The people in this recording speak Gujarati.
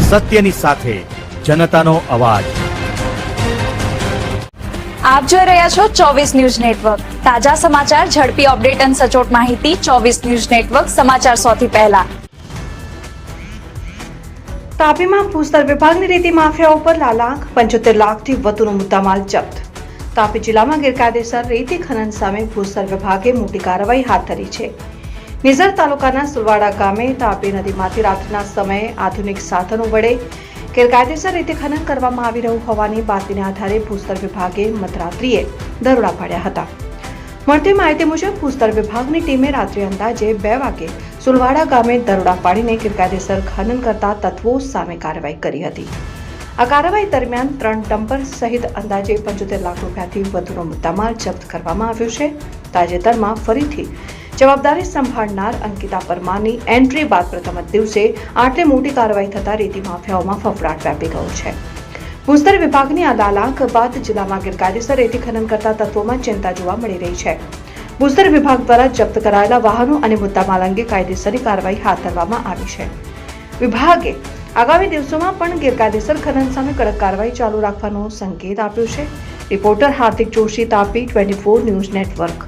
સત્યની સાથે જનતાનો અવાજ। આપ જોઈ રહ્યા છો 24 ન્યૂઝ નેટવર્ક। તાજા સમાચાર, ઝડપી અપડેટ અને સચોટ માહિતી 24 ન્યૂઝ નેટવર્ક સમાચાર સૌથી પહેલા। તાપીમાં ભૂસ્તર વિભાગની રેતી માફિયાઓ પર લાખ 75 લાખથી વધુનો મુદ્દામાલ જપ્ત। તાપી જિલ્લામાં ગેરકાયદેસર રેતી ખનન સામે ભૂસ્તર વિભાગે મોટી કાર્યવાહી હાથ ધરી છે। નિઝર તાલુકાના સુલવાડા ગામે તાપી નદીમાંથી રાત્રિના સમયે આધુનિક સાધનો વડે ગેરકાયદેસર રીતે ખનન કરવામાં આવી રહ્યું હોવાની બાતમીના આધારે ભૂસ્તર વિભાગે મધરાત્રિએ દરોડા પાડ્યા હતા। મળતી માહિતી મુજબ ભૂસ્તર વિભાગની ટીમે રાત્રે અંદાજે 2 વાગે સુલવાડા ગામે દરોડા પાડીને ગેરકાયદેસર ખનન કરતા તત્વો સામે કાર્યવાહી કરી હતી। આ કાર્યવાહી દરમિયાન 3 ડમ્પર સહિત અંદાજે 75 લાખ રૂપિયાથી વધુનો મુદ્દામાલ જપ્ત કરવામાં આવ્યો છે। તાજેતરમાં ફરીથી જવાબદારી સંભાળનાર અંકિતા પરમારની એન્ટ્રી બાદ પ્રથમ જ દિવસે આટલી મોટી કાર્યવાહી થતા રેતી માફિયાઓમાં ફફડાટ વ્યાપી ગયો છે। ભૂસ્તર વિભાગની આ લાલાક બાદ જિલ્લામાં ગેરકાયદેસર રેતી ખનન કરતા તત્વોમાં ચિંતા જોવા મળી રહી છે। ભૂસ્તર વિભાગ દ્વારા જપ્ત કરાયેલા વાહનો અને મુદ્દામાલ અંગે કાયદેસરની કાર્યવાહી હાથ ધરવામાં આવી છે। વિભાગે આગામી દિવસોમાં પણ ગેરકાયદેસર ખનન સામે કડક કાર્યવાહી ચાલુ રાખવાનો સંકેત આપ્યો છે। રિપોર્ટર હાર્દિક જોશી, તાપી 24 ન્યૂઝ નેટવર્ક।